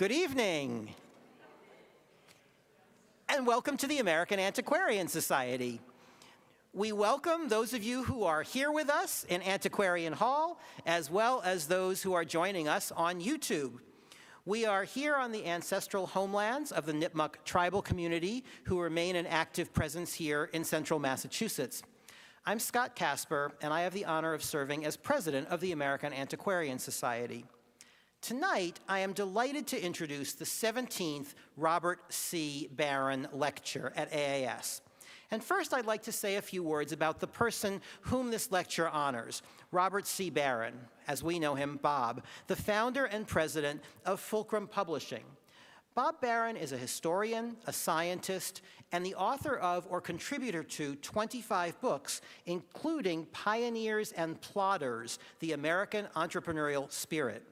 Good evening, and welcome to the American Antiquarian Society. We welcome those of you who are here with us in Antiquarian Hall, as well as those who are joining us on YouTube. We are here on the ancestral homelands of the Nipmuc tribal community who remain an active presence here in central Massachusetts. I'm Scott Casper, and I have the honor of serving as president of the American Antiquarian Society. Tonight, I am delighted to introduce the 17th Robert C. Barron Lecture at AAS. And first, I'd like to say a few words about the person whom this lecture honors, Robert C. Barron, as we know him, Bob, the founder and president of Fulcrum Publishing. Bob Barron is a historian, a scientist, and the author of or contributor to 25 books, including Pioneers and Plodders, The American Entrepreneurial Spirit.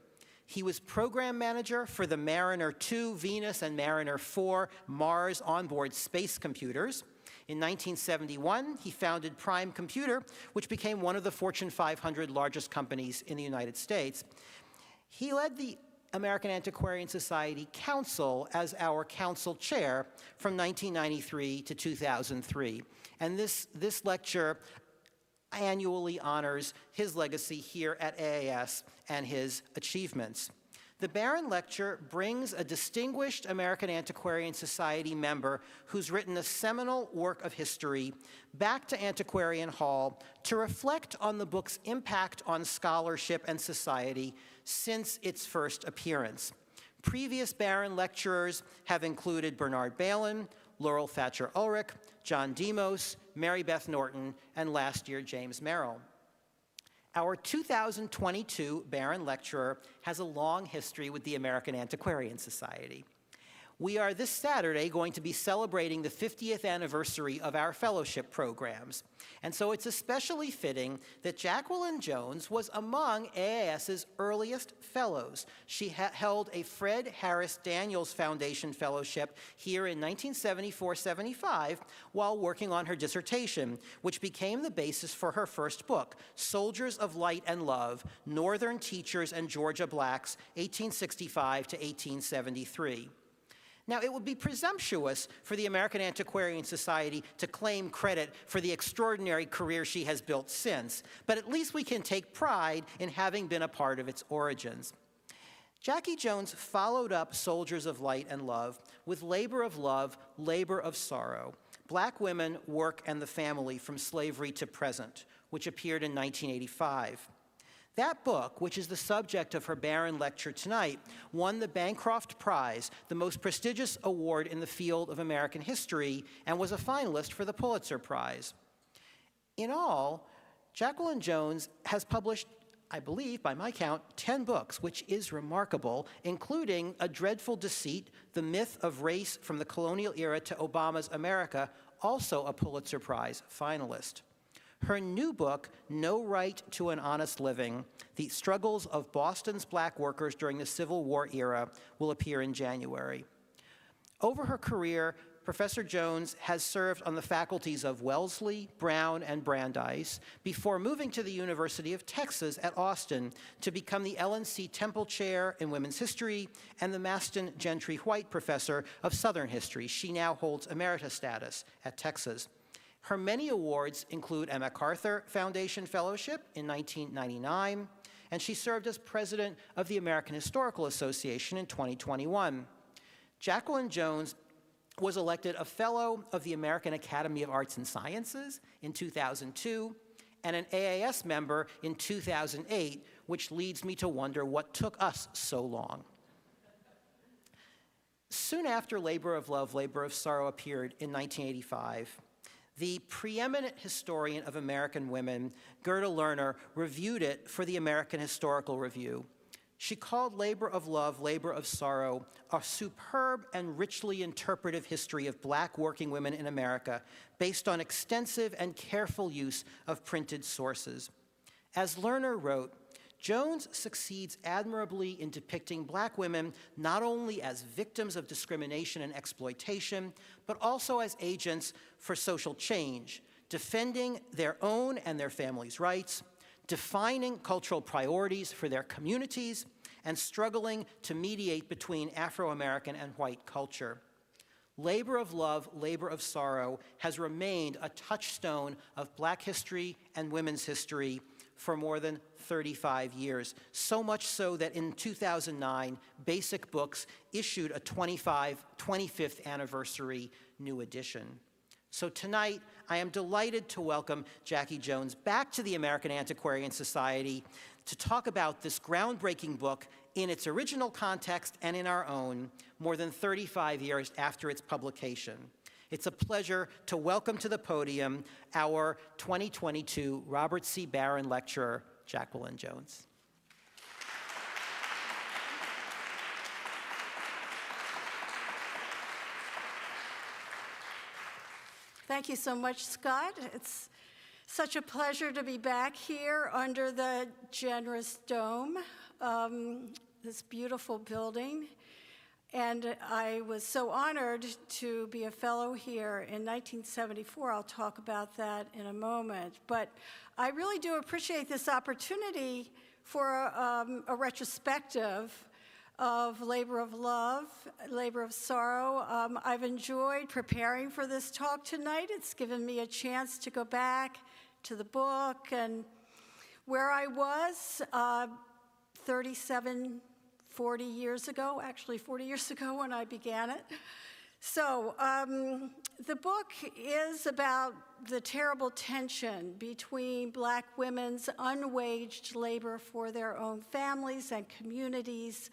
He was program manager for the Mariner 2 Venus and Mariner 4 Mars onboard space computers. In 1971, he founded Prime Computer, which became one of the Fortune 500 largest companies in the United States. He led the American Antiquarian Society Council as our council chair from 1993 to 2003. And this lecture annually honors his legacy here at AAS and his achievements. The Barron Lecture brings a distinguished American Antiquarian Society member who's written a seminal work of history back to Antiquarian Hall to reflect on the book's impact on scholarship and society since its first appearance. Previous Barron lecturers have included Bernard Balin, Laurel Thatcher Ulrich, John Demos, Mary Beth Norton, and last year, James Merrill. Our 2022 Barron Lecturer has a long history with the American Antiquarian Society. We are this Saturday going to be celebrating the 50th anniversary of our fellowship programs. And so it's especially fitting that Jacqueline Jones was among AAS's earliest fellows. She held a Fred Harris Daniels Foundation Fellowship here in 1974-75 while working on her dissertation, which became the basis for her first book, Soldiers of Light and Love, Northern Teachers and Georgia Blacks, 1865 to 1873. Now, it would be presumptuous for the American Antiquarian Society to claim credit for the extraordinary career she has built since, but at least we can take pride in having been a part of its origins. Jackie Jones followed up Soldiers of Light and Love with Labor of Love, Labor of Sorrow, Black Women, Work, and the Family from Slavery to Present, which appeared in 1985. That book, which is the subject of her Barron Lecture tonight, won the Bancroft Prize, the most prestigious award in the field of American history, and was a finalist for the Pulitzer Prize. In all, Jacqueline Jones has published, I believe, by my count, 10 books, which is remarkable, including A Dreadful Deceit, The Myth of Race from the Colonial Era to Obama's America, also a Pulitzer Prize finalist. Her new book, No Right to an Honest Living, The Struggles of Boston's Black Workers During the Civil War Era, will appear in January. Over her career, Professor Jones has served on the faculties of Wellesley, Brown, and Brandeis before moving to the University of Texas at Austin to become the Ellen C. Temple Chair in Women's History and the Maston Gentry White Professor of Southern History. She now holds emerita status at Texas. Her many awards include a MacArthur Foundation Fellowship in 1999, and she served as president of the American Historical Association in 2021. Jacqueline Jones was elected a fellow of the American Academy of Arts and Sciences in 2002 and an AAS member in 2008, which leads me to wonder what took us so long. Soon after Labor of Love, Labor of Sorrow appeared in 1985, the preeminent historian of American women, Gerda Lerner, reviewed it for the American Historical Review. She called Labor of Love, Labor of Sorrow a superb and richly interpretive history of Black working women in America based on extensive and careful use of printed sources. As Lerner wrote, Jones succeeds admirably in depicting Black women not only as victims of discrimination and exploitation, but also as agents for social change, defending their own and their families' rights, defining cultural priorities for their communities, and struggling to mediate between Afro-American and white culture. Labor of Love, Labor of Sorrow has remained a touchstone of Black history and women's history for more than 35 years, so much so that in 2009, Basic Books issued a 25th anniversary new edition. So tonight, I am delighted to welcome Jackie Jones back to the American Antiquarian Society to talk about this groundbreaking book in its original context and in our own, more than 35 years after its publication. It's a pleasure to welcome to the podium our 2022 Robert C. Barron Lecturer, Jacqueline Jones. Thank you so much, Scott. It's such a pleasure to be back here under the generous dome, this beautiful building. And I was so honored to be a fellow here in 1974. I'll talk about that in a moment. But I really do appreciate this opportunity for a retrospective of Labor of Love, Labor of Sorrow. I've enjoyed preparing for this talk tonight. It's given me a chance to go back to the book and where I was 40 years ago, actually 40 years ago when I began it. So the book is about the terrible tension between Black women's unwaged labor for their own families and communities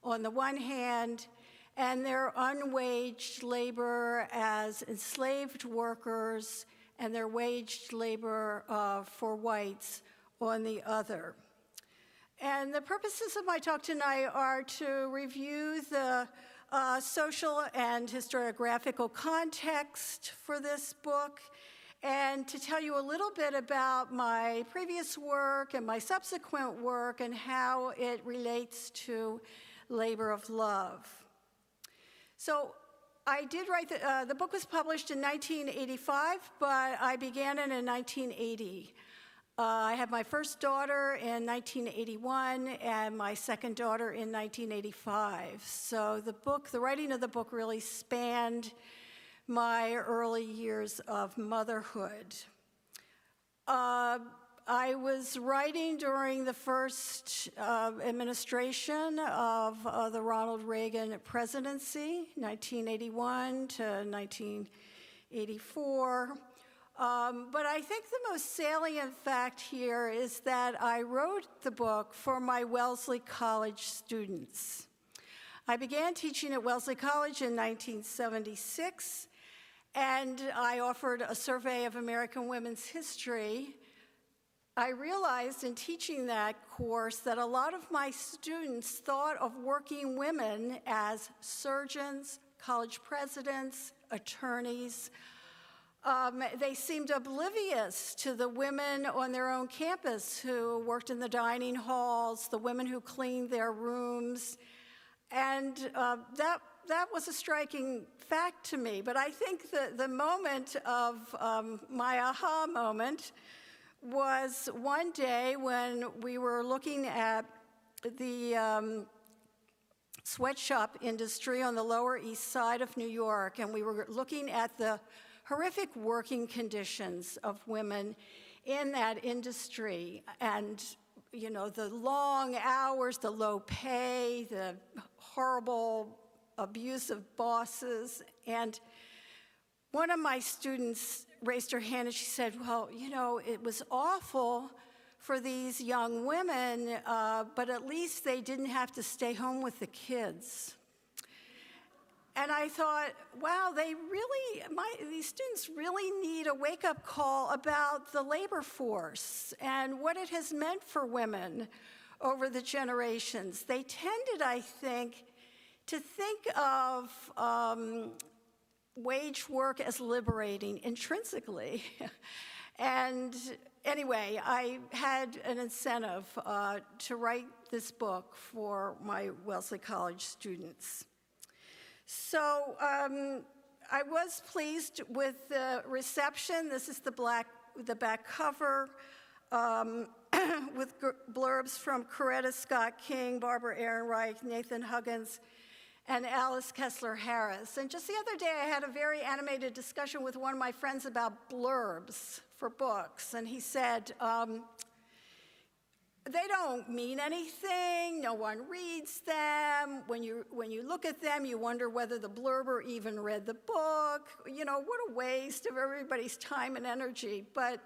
on the one hand, and their unwaged labor as enslaved workers and their waged labor for whites on the other. And the purposes of my talk tonight are to review the social and historiographical context for this book, and to tell you a little bit about my previous work and my subsequent work and how it relates to Labor of Love. So I did write, the book was published in 1985, but I began it in 1980. I had my first daughter in 1981 and my second daughter in 1985. So the writing of the book really spanned my early years of motherhood. I was writing during the first administration of the Ronald Reagan presidency, 1981 to 1984. But I think the most salient fact here is that I wrote the book for my Wellesley College students. I began teaching at Wellesley College in 1976, and I offered a survey of American women's history. I realized in teaching that course that a lot of my students thought of working women as surgeons, college presidents, attorneys. They seemed oblivious to the women on their own campus who worked in the dining halls, the women who cleaned their rooms, and that was a striking fact to me. But I think the moment of my aha moment was one day when we were looking at the sweatshop industry on the Lower East Side of New York, and we were looking at the horrific working conditions of women in that industry, and you know, the long hours, the low pay, the horrible abusive bosses. And one of my students raised her hand and she said, well, you know, it was awful for these young women, but at least they didn't have to stay home with the kids. And I thought, wow, these students really need a wake-up call about the labor force and what it has meant for women over the generations. They tended, I think, to think of wage work as liberating intrinsically. And anyway, I had an incentive to write this book for my Wellesley College students. So I was pleased with the reception. This is the back cover. with blurbs from Coretta Scott King, Barbara Ehrenreich, Nathan Huggins, and Alice Kessler Harris. And just the other day, I had a very animated discussion with one of my friends about blurbs for books. And he said, they don't mean anything, no one reads them. When you look at them, you wonder whether the blurber even read the book. You know, what a waste of everybody's time and energy. But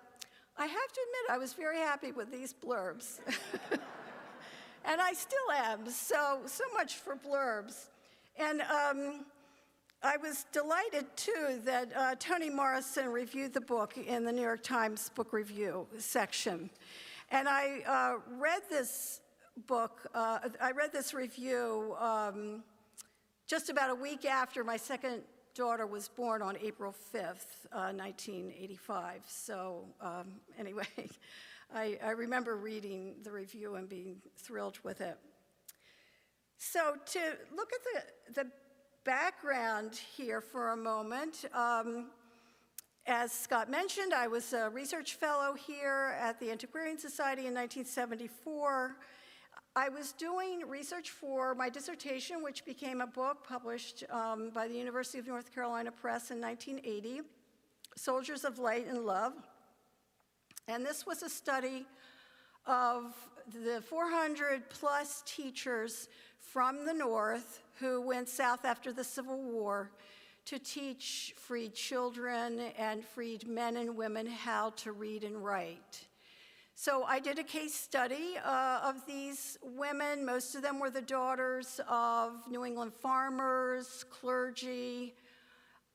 I have to admit, I was very happy with these blurbs. And I still am, so much for blurbs. And I was delighted, too, that Toni Morrison reviewed the book in the New York Times Book Review section. And I read this book, I read this review just about a week after my second daughter was born on April 5th, 1985. So anyway, I remember reading the review and being thrilled with it. So to look at the background here for a moment, as Scott mentioned, I was a research fellow here at the Antiquarian Society in 1974. I was doing research for my dissertation, which became a book published by the University of North Carolina Press in 1980, Soldiers of Light and Love. And this was a study of the 400 plus teachers from the North who went south after the Civil War to teach freed children and freed men and women how to read and write. So I did a case study of these women. Most of them were the daughters of New England farmers, clergy.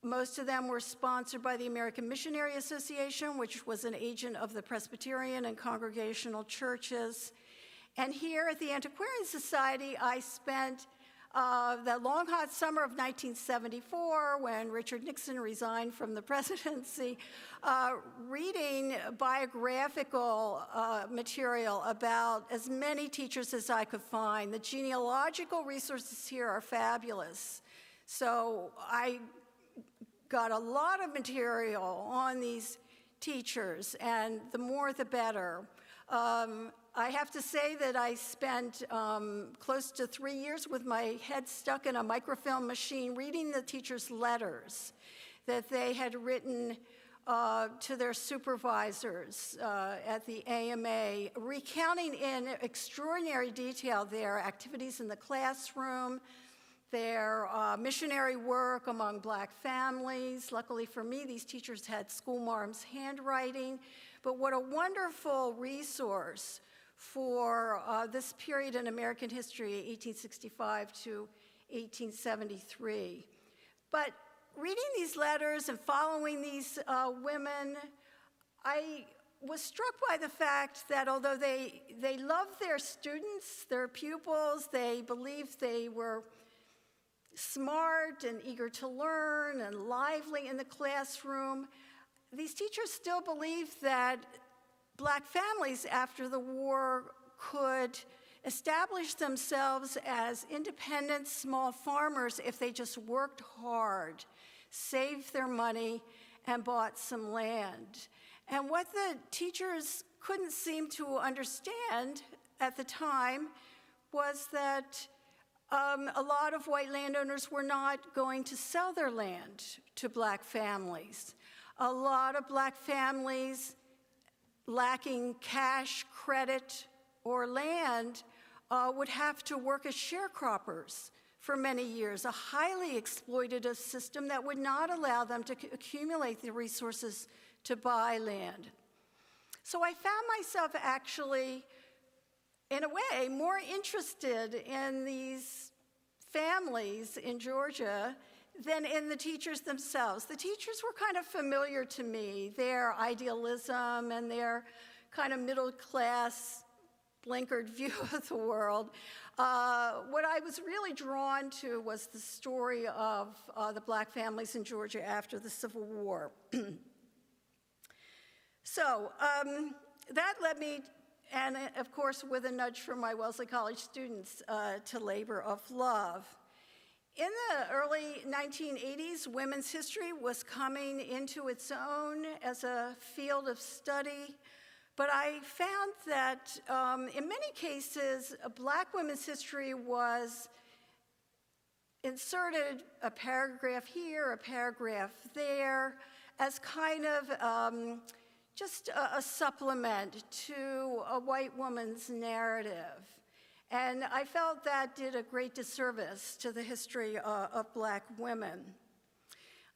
Most of them were sponsored by the American Missionary Association, which was an agent of the Presbyterian and Congregational churches. And here at the Antiquarian Society, I spent that long, hot summer of 1974, when Richard Nixon resigned from the presidency, reading biographical material about as many teachers as I could find. The genealogical resources here are fabulous. So I got a lot of material on these teachers, and the more the better. I have to say that I spent close to 3 years with my head stuck in a microfilm machine reading the teachers' letters that they had written to their supervisors at the AMA, recounting in extraordinary detail their activities in the classroom, their missionary work among Black families. Luckily for me, these teachers had schoolmarm's handwriting. But what a wonderful resource for this period in American history, 1865 to 1873. But reading these letters and following these women, I was struck by the fact that although they loved their students, their pupils, they believed they were smart and eager to learn and lively in the classroom, these teachers still believed that Black families after the war could establish themselves as independent small farmers if they just worked hard, saved their money, and bought some land. And what the teachers couldn't seem to understand at the time was that a lot of white landowners were not going to sell their land to Black families. A lot of Black families lacking cash, credit, or land would have to work as sharecroppers for many years, a highly exploitative system that would not allow them to accumulate the resources to buy land. So I found myself actually, in a way, more interested in these families in Georgia than in the teachers themselves. The teachers were kind of familiar to me, their idealism and their kind of middle-class, blinkered view of the world. What I was really drawn to was the story of the Black families in Georgia after the Civil War. So that led me, and of course with a nudge from my Wellesley College students, to Labor of Love. In the early 1980s, women's history was coming into its own as a field of study. But I found that in many cases, Black women's history was inserted a paragraph here, a paragraph there, as kind of just a supplement to a white woman's narrative. And I felt that did a great disservice to the history of Black women.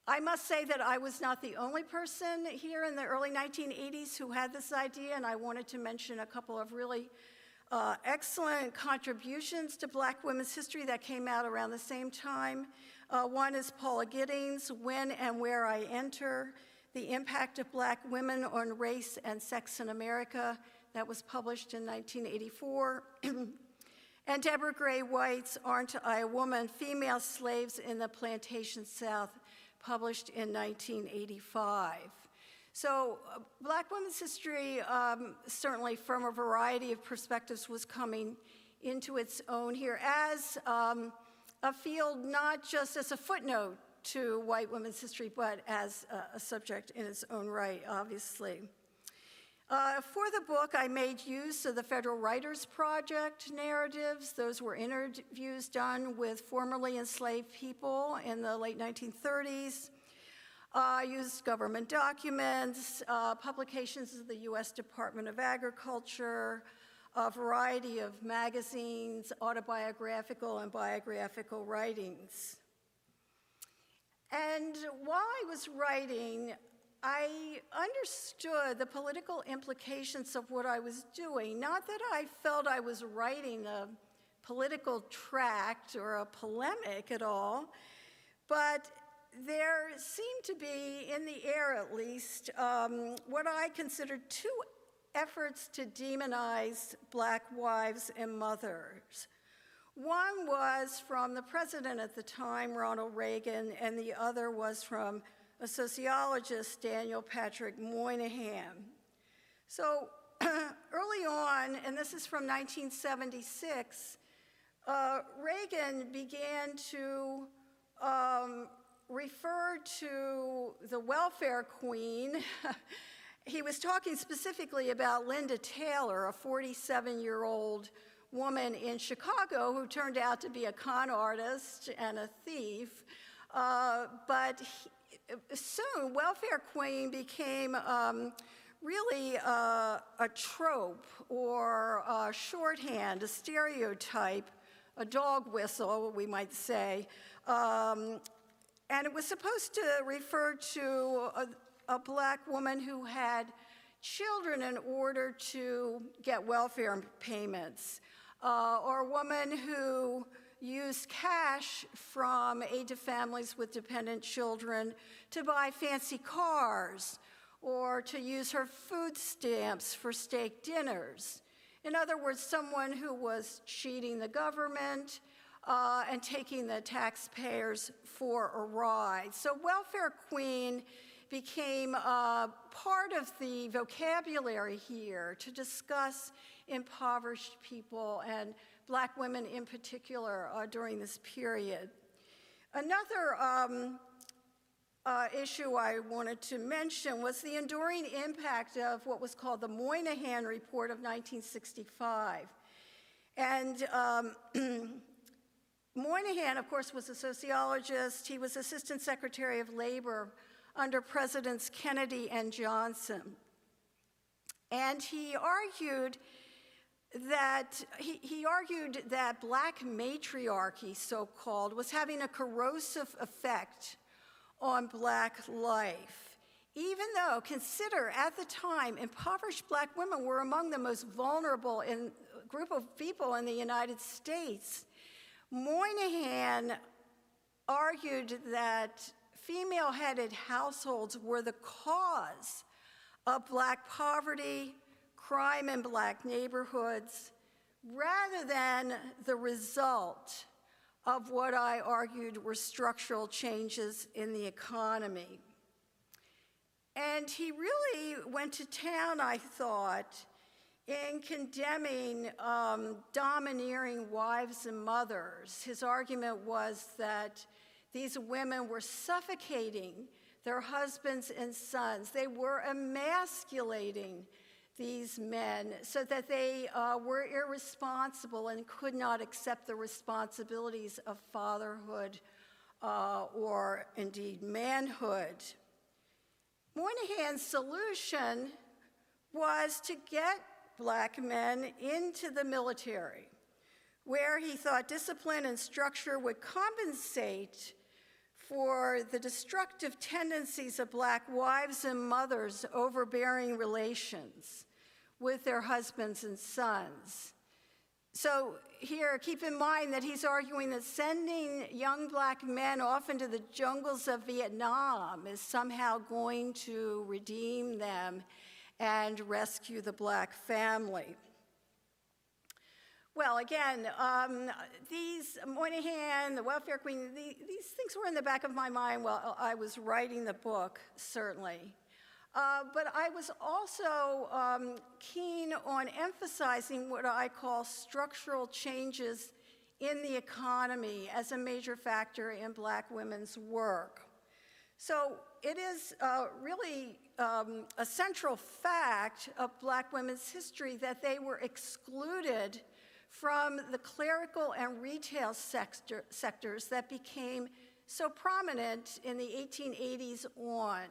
I must say that I was not the only person here in the early 1980s who had this idea, and I wanted to mention a couple of really excellent contributions to Black women's history that came out around the same time. One is Paula Giddings' When and Where I Enter, The Impact of Black Women on Race and Sex in America, that was published in 1984. And Deborah Gray White's Aren't I a Woman? Female Slaves in the Plantation South, published in 1985. So Black women's history, certainly from a variety of perspectives, was coming into its own here as a field, not just as a footnote to white women's history, but as a subject in its own right, obviously. For the book, I made use of the Federal Writers Project narratives. Those were interviews done with formerly enslaved people in the late 1930s. I used government documents, publications of the U.S. Department of Agriculture, a variety of magazines, autobiographical and biographical writings. And while I was writing, I understood the political implications of what I was doing. Not that I felt I was writing a political tract or a polemic at all, but there seemed to be, in the air at least, what I considered two efforts to demonize Black wives and mothers. One was from the president at the time, Ronald Reagan, and the other was from a sociologist, Daniel Patrick Moynihan. So early on, and this is from 1976, Reagan began to refer to the welfare queen. He was talking specifically about Linda Taylor, a 47-year-old woman in Chicago who turned out to be a con artist and a thief. But soon, welfare queen became really a trope or a shorthand, a stereotype, a dog whistle, we might say. And it was supposed to refer to a Black woman who had children in order to get welfare payments, or a woman who used cash from aid to families with dependent children to buy fancy cars, or to use her food stamps for steak dinners. In other words, someone who was cheating the government and taking the taxpayers for a ride. So welfare queen became part of the vocabulary here to discuss impoverished people and Black women in particular during this period. Another issue I wanted to mention was the enduring impact of what was called the Moynihan Report of 1965. And Moynihan, of course, was a sociologist. He was Assistant Secretary of Labor under Presidents Kennedy and Johnson. And he argued that Black matriarchy, so-called, was having a corrosive effect on Black life. Even though, consider, at the time, impoverished Black women were among the most vulnerable group of people in the United States. Moynihan argued that female-headed households were the cause of Black poverty, crime in Black neighborhoods, rather than the result of what I argued were structural changes in the economy. And he really went to town, I thought, in condemning domineering wives and mothers. His argument was that these women were suffocating their husbands and sons. They were emasculating these men so that they were irresponsible and could not accept the responsibilities of fatherhood or indeed manhood. Moynihan's solution was to get Black men into the military, where he thought discipline and structure would compensate for the destructive tendencies of Black wives and mothers' overbearing relations with their husbands and sons. So here, keep in mind that he's arguing that sending young Black men off into the jungles of Vietnam is somehow going to redeem them and rescue the Black family. Well, again, these Moynihan, the welfare queen, these things were in the back of my mind while I was writing the book, certainly. But I was also keen on emphasizing what I call structural changes in the economy as a major factor in Black women's work. So it is really a central fact of Black women's history that they were excluded from the clerical and retail sectors that became so prominent in the 1880s on.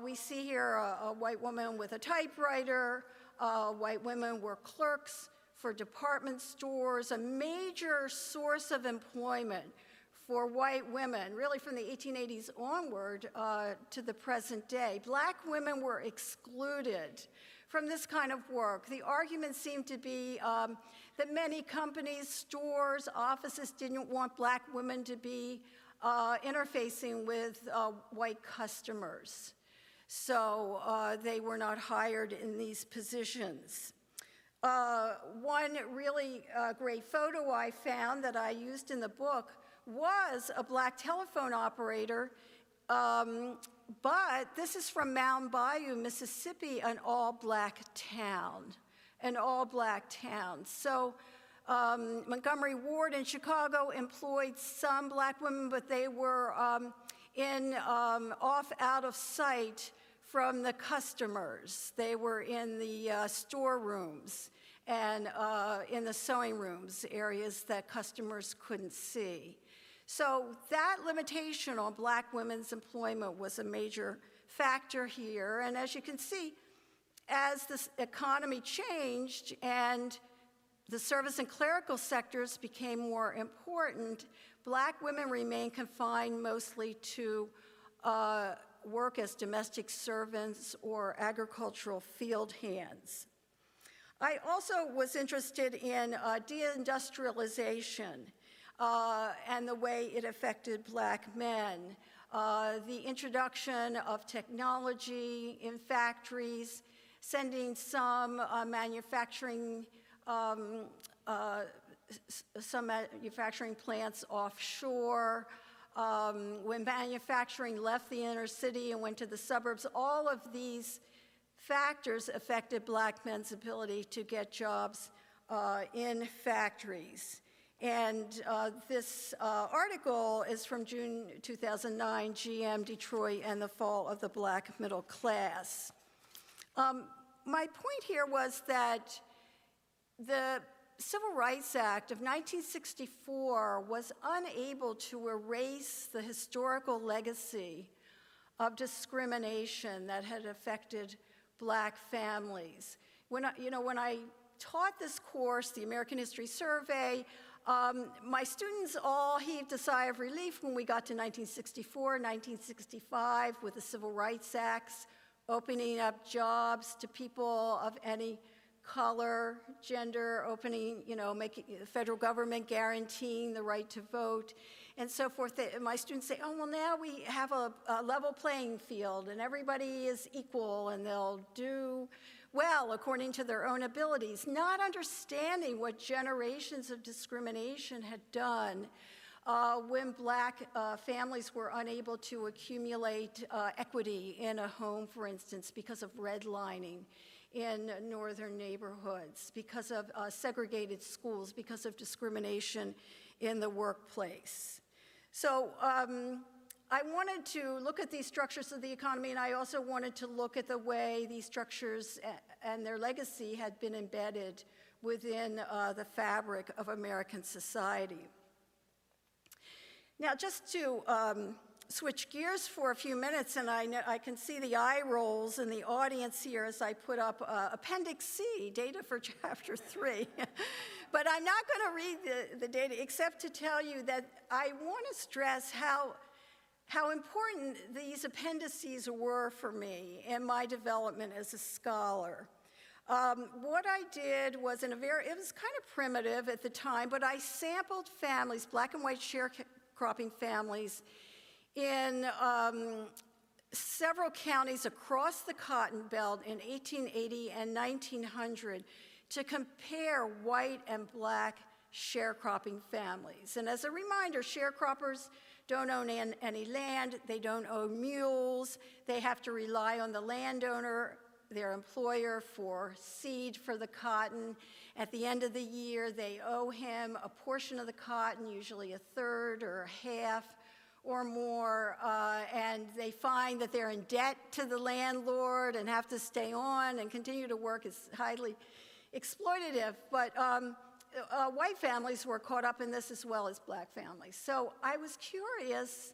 We see here a white woman with a typewriter. White women were clerks for department stores, a major source of employment for white women, really from the 1880s onward to the present day. Black women were excluded from this kind of work. The argument seemed to be that many companies, stores, offices didn't want Black women to be interfacing with white customers. So they were not hired in these positions. One really great photo I found that I used in the book was a Black telephone operator, but this is from Mound Bayou, Mississippi, an all-Black town, So Montgomery Ward in Chicago employed some Black women, but they were out of sight from the customers. They were in the storerooms and in the sewing rooms, areas that customers couldn't see. So that limitation on Black women's employment was a major factor here. And as you can see, as this economy changed and the service and clerical sectors became more important, Black women remained confined mostly to work as domestic servants or agricultural field hands. I also was interested in deindustrialization and the way it affected Black men. The introduction of technology in factories, sending some manufacturing plants offshore, when manufacturing left the inner city and went to the suburbs, all of these factors affected Black men's ability to get jobs in factories. And this article is from June 2009, GM Detroit and the Fall of the Black Middle Class. My point here was that the Civil Rights Act of 1964 was unable to erase the historical legacy of discrimination that had affected Black families. When I taught this course, the American History Survey, my students all heaved a sigh of relief when we got to 1964, 1965 with the Civil Rights Acts, opening up jobs to people of any color, gender, making the federal government guaranteeing the right to vote, and so forth. My students say, oh, well, now we have a level playing field and everybody is equal and they'll do well according to their own abilities, not understanding what generations of discrimination had done when Black families were unable to accumulate equity in a home, for instance, because of redlining in northern neighborhoods, because of segregated schools, because of discrimination in the workplace. So I wanted to look at these structures of the economy, and I also wanted to look at the way these structures and their legacy had been embedded within the fabric of American society. Now, just to switch gears for a few minutes, and I can see the eye rolls in the audience here as I put up Appendix C, data for Chapter 3. But I'm not going to read the data except to tell you that I want to stress how important these appendices were for me in my development as a scholar. What I did was it was kind of primitive at the time, but I sampled families, black and white sharecropping families, in several counties across the Cotton Belt in 1880 and 1900 to compare white and black sharecropping families. And as a reminder, sharecroppers don't own any land, they don't own mules, they have to rely on the landowner, their employer, for seed for the cotton. At the end of the year, they owe him a portion of the cotton, usually a third or a half or more, and they find that they're in debt to the landlord and have to stay on and continue to work. It's highly exploitative, but white families were caught up in this as well as black families. So I was curious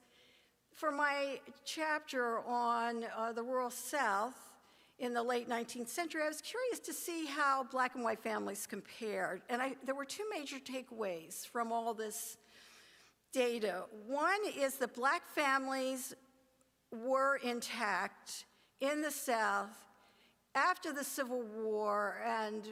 for my chapter on the rural South in the late 19th century, I was curious to see how black and white families compared. And there were two major takeaways from all this data. One is that black families were intact in the South after the Civil War and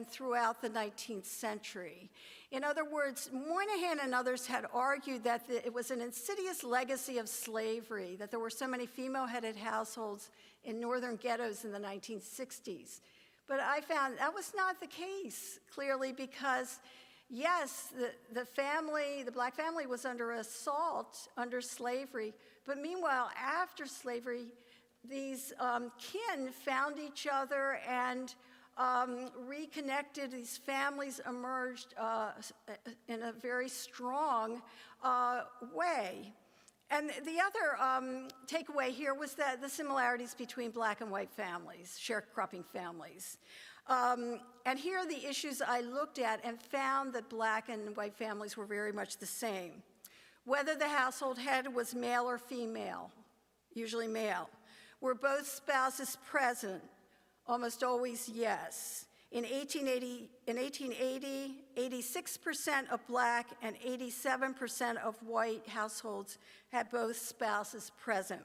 throughout the 19th century. In other words, Moynihan and others had argued that it was an insidious legacy of slavery, that there were so many female-headed households in northern ghettos in the 1960s. But I found that was not the case, clearly, because yes, the black family was under assault under slavery, but meanwhile, after slavery, these kin found each other and reconnected. These families emerged in a very strong way. And the other takeaway here was that the similarities between black and white families, sharecropping families. And here are the issues I looked at and found that black and white families were very much the same. Whether the household head was male or female, usually male. Were both spouses present? Almost always yes. In 1880, 86% of black and 87% of white households had both spouses present.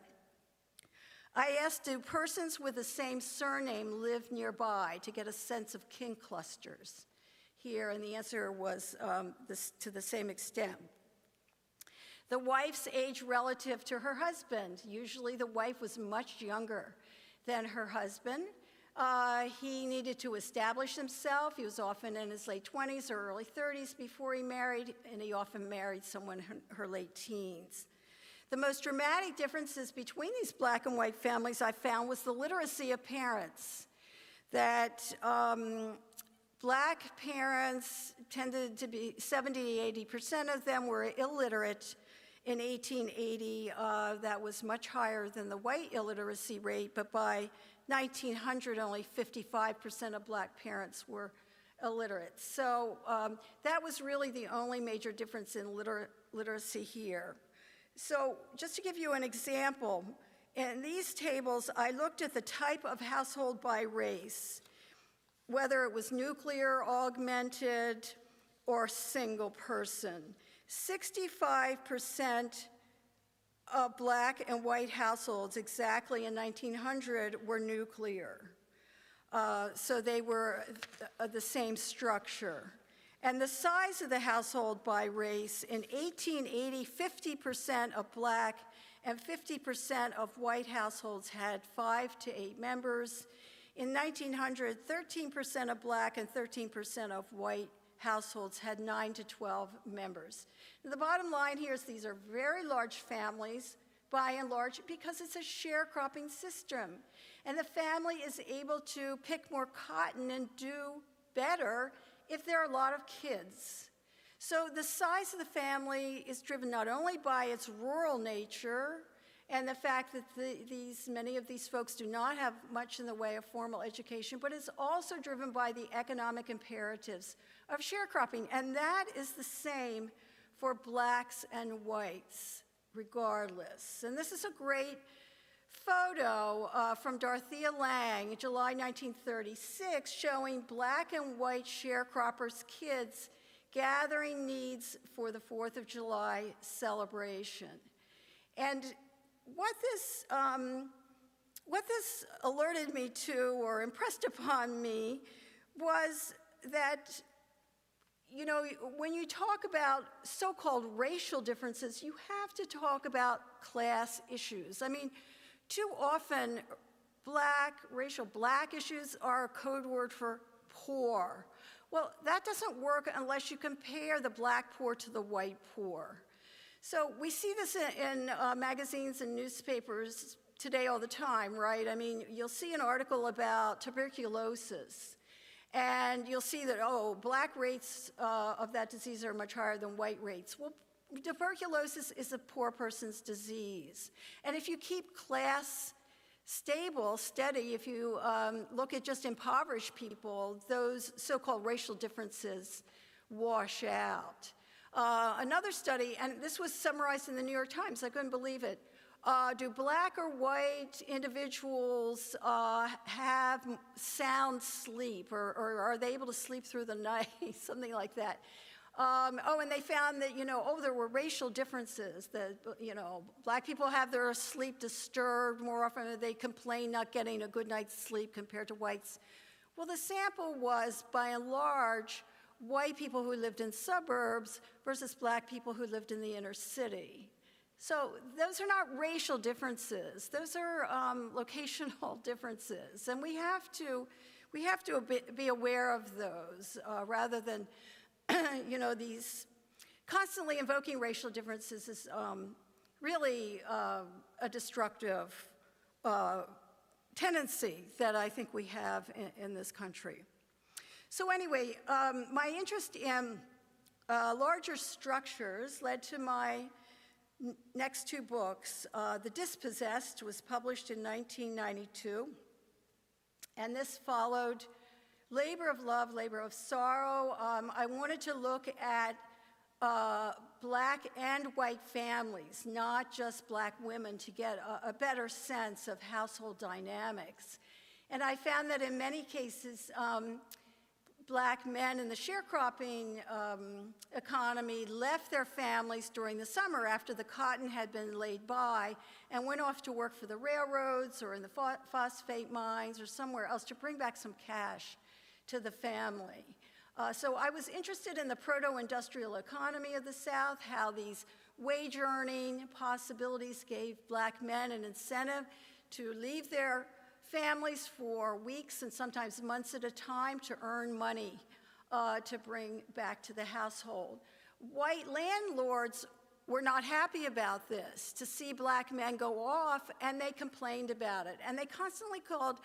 I asked, do persons with the same surname live nearby, to get a sense of kin clusters here, and the answer was to the same extent. The wife's age relative to her husband. Usually the wife was much younger than her husband. He needed to establish himself. He was often in his late 20s or early 30s before he married, and he often married someone in her late teens. The most dramatic differences between these black and white families I found was the literacy of parents. That black parents tended to be 70 to 80% of them were illiterate. In 1880, that was much higher than the white illiteracy rate, but by 1900, only 55% of black parents were illiterate. So that was really the only major difference in literacy here. So just to give you an example, in these tables, I looked at the type of household by race, whether it was nuclear, augmented, or single person. 65% of black and white households exactly in 1900 were nuclear. So they were the same structure. And the size of the household by race, in 1880, 50% of black and 50% of white households had 5 to 8 members. In 1900, 13% of black and 13% of white households had 9 to 12 members. The bottom line here is these are very large families, by and large, because it's a sharecropping system. And the family is able to pick more cotton and do better if there are a lot of kids. So the size of the family is driven not only by its rural nature and the fact that many of these folks do not have much in the way of formal education, but it's also driven by the economic imperatives of sharecropping, and that is the same for blacks and whites, regardless. And this is a great photo from Dorothea Lange, July 1936, showing black and white sharecroppers' kids gathering needs for the 4th of July celebration. And what this alerted me to, or impressed upon me, was that, you know, when you talk about so-called racial differences, you have to talk about class issues. I mean, too often, racial black issues are a code word for poor. Well, that doesn't work unless you compare the black poor to the white poor. So we see this in magazines and newspapers today all the time, right? I mean, you'll see an article about tuberculosis, and you'll see that, oh, black rates of that disease are much higher than white rates. Well, tuberculosis is a poor person's disease. And if you keep class steady, if you look at just impoverished people, those so-called racial differences wash out. Another study, and this was summarized in the New York Times, I couldn't believe it. Do black or white individuals have sound sleep, or are they able to sleep through the night, something like that. And they found that, there were racial differences, that, black people have their sleep disturbed more often, or they complain not getting a good night's sleep compared to whites. Well, the sample was, by and large, white people who lived in suburbs versus black people who lived in the inner city. So those are not racial differences. Those are locational differences. And we have to be aware of those rather than, these constantly invoking racial differences is really a destructive tendency that I think we have in this country. So anyway, my interest in larger structures led to my next two books. The Dispossessed was published in 1992, and this followed Labor of Love, Labor of Sorrow. I wanted to look at black and white families, not just black women, to get a better sense of household dynamics. And I found that in many cases, black men in the sharecropping economy left their families during the summer after the cotton had been laid by and went off to work for the railroads or in the phosphate mines or somewhere else to bring back some cash to the family. So I was interested in the proto-industrial economy of the South, how these wage-earning possibilities gave black men an incentive to leave their families for weeks and sometimes months at a time to earn money to bring back to the household. White landlords were not happy about this, to see black men go off, and they complained about it. And they constantly called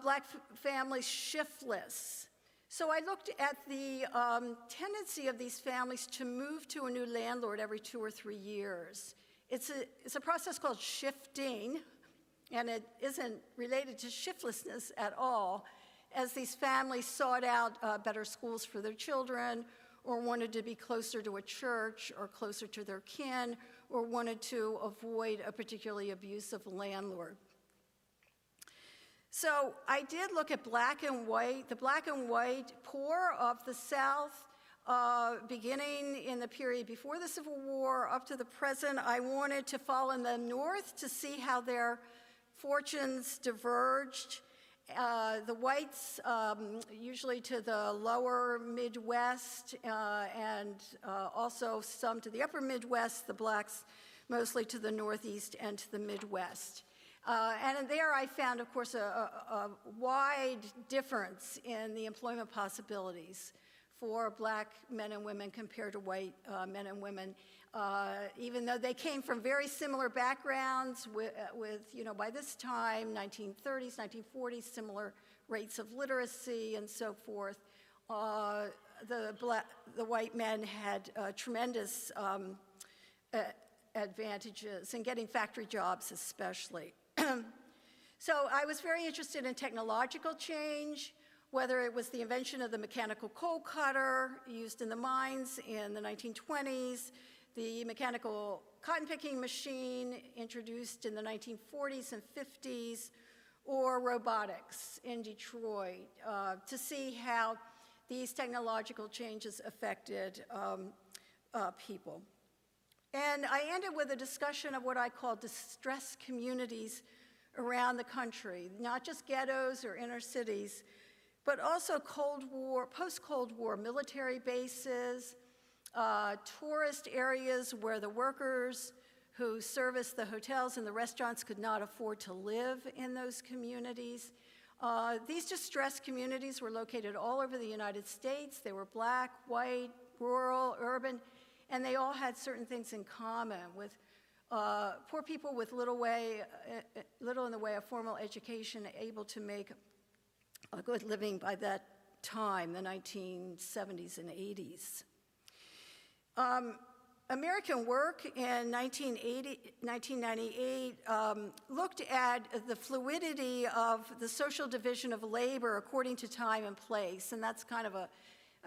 black families shiftless. So I looked at the tendency of these families to move to a new landlord every 2 or 3 years. It's a process called shifting, and it isn't related to shiftlessness at all, as these families sought out better schools for their children, or wanted to be closer to a church, or closer to their kin, or wanted to avoid a particularly abusive landlord. So I did look at black and white, the black and white poor of the South, beginning in the period before the Civil War up to the present. I wanted to follow in the North to see how their fortunes diverged. The whites, usually to the lower Midwest, and also some to the upper Midwest, the blacks mostly to the Northeast and to the Midwest. And there I found, of course, a wide difference in the employment possibilities for black men and women compared to white men and women, even though they came from very similar backgrounds with by this time, 1930s, 1940s, similar rates of literacy and so forth. The white men had tremendous advantages and getting factory jobs especially. So I was very interested in technological change, whether it was the invention of the mechanical coal cutter used in the mines in the 1920s, the mechanical cotton picking machine introduced in the 1940s and 50s, or robotics in Detroit, to see how these technological changes affected people. And I ended with a discussion of what I call distressed communities around the country, not just ghettos or inner cities, but also Cold War, post-Cold War military bases, tourist areas where the workers who serviced the hotels and the restaurants could not afford to live in those communities. These distressed communities were located all over the United States. They were black, white, rural, urban, and they all had certain things in common with poor people with little in the way of formal education, able to make a good living by that time, the 1970s and 80s. American Work in 1998 looked at the fluidity of the social division of labor according to time and place, and that's kind of a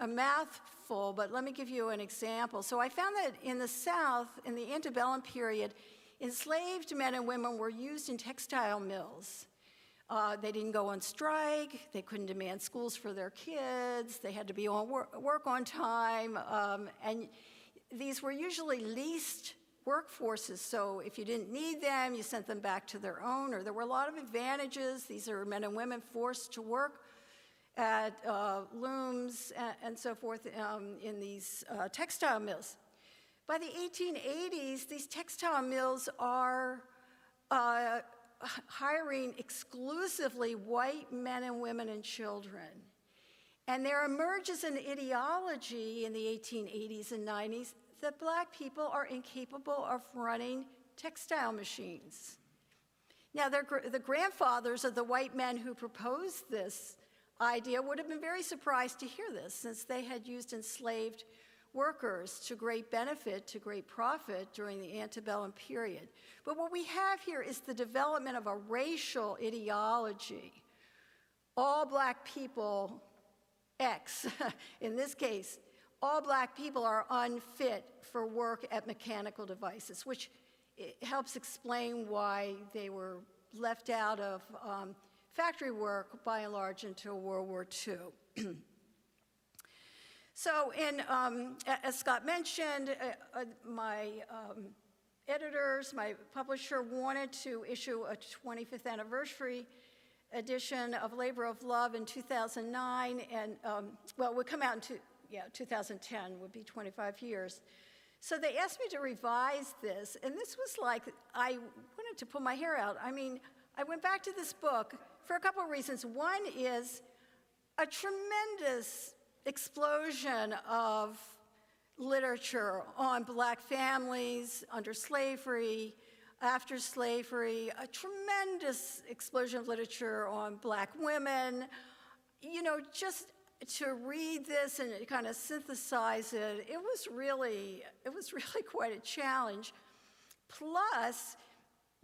mouthful, but let me give you an example. So I found that in the South, in the antebellum period, enslaved men and women were used in textile mills. They didn't go on strike, they couldn't demand schools for their kids, they had to be on work on time, and these were usually leased workforces, so if you didn't need them, you sent them back to their owner. There were a lot of advantages. These are men and women forced to work at looms and so forth in these textile mills. By the 1880s, these textile mills are hiring exclusively white men and women and children. And there emerges an ideology in the 1880s and 90s that black people are incapable of running textile machines. Now, the grandfathers of the white men who proposed this idea would have been very surprised to hear this, since they had used enslaved workers to great benefit, to great profit during the antebellum period. But what we have here is the development of a racial ideology. All black people, X, in this case, all black people are unfit for work at mechanical devices, which helps explain why they were left out of factory work by and large until World War II. So as Scott mentioned, my editors, my publisher wanted to issue a 25th anniversary edition of Labor of Love in 2009, and well, it would come out in 2010, would be 25 years. So they asked me to revise this, and this was like, I wanted to pull my hair out. I mean, I went back to this book for a couple of reasons. One is a tremendous explosion of literature on black families under slavery, after slavery, a tremendous explosion of literature on black women. You know, just to read this and kind of synthesize it, it was really quite a challenge. Plus,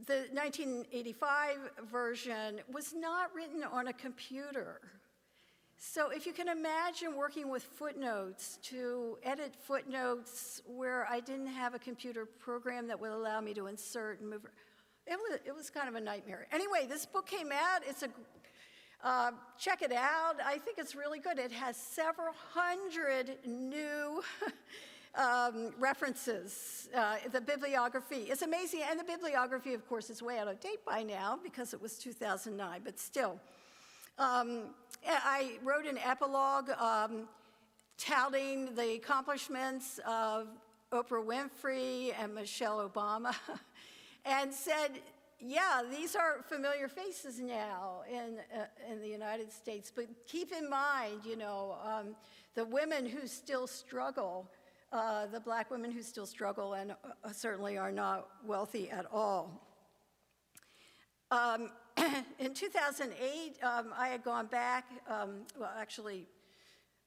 the 1985 version was not written on a computer. So if you can imagine working with footnotes, to edit footnotes where I didn't have a computer program that would allow me to insert and move, it was kind of a nightmare. Anyway, this book came out. It's check it out. I think it's really good. It has several hundred new references. The bibliography is amazing, and the bibliography, of course, is way out of date by now because it was 2009, but still. I wrote an epilogue touting the accomplishments of Oprah Winfrey and Michelle Obama and said, yeah, these are familiar faces now in the United States, but keep in mind, you know, the women who still struggle, the black women who still struggle and certainly are not wealthy at all. In 2008, I had gone back, well, actually,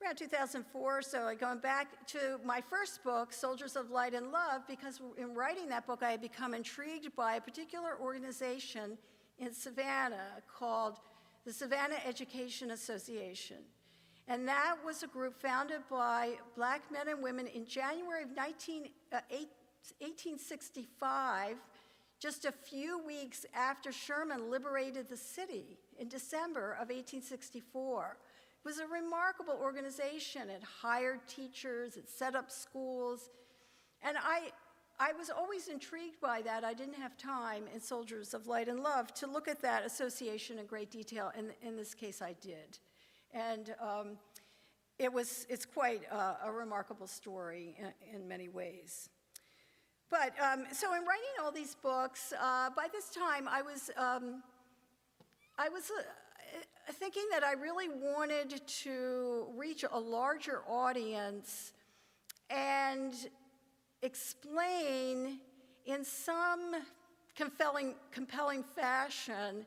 around 2004, so going back to my first book, Soldiers of Light and Love, because in writing that book, I had become intrigued by a particular organization in Savannah called the Savannah Education Association. And that was a group founded by black men and women in January of 1865, just a few weeks after Sherman liberated the city in December of 1864. It was a remarkable organization. It hired teachers, it set up schools, and I was always intrigued by that. I didn't have time in Soldiers of Light and Love to look at that association in great detail, and in this case I did. And it's quite a remarkable story in many ways. But, so in writing all these books, by this time I was thinking that I really wanted to reach a larger audience and explain in some compelling fashion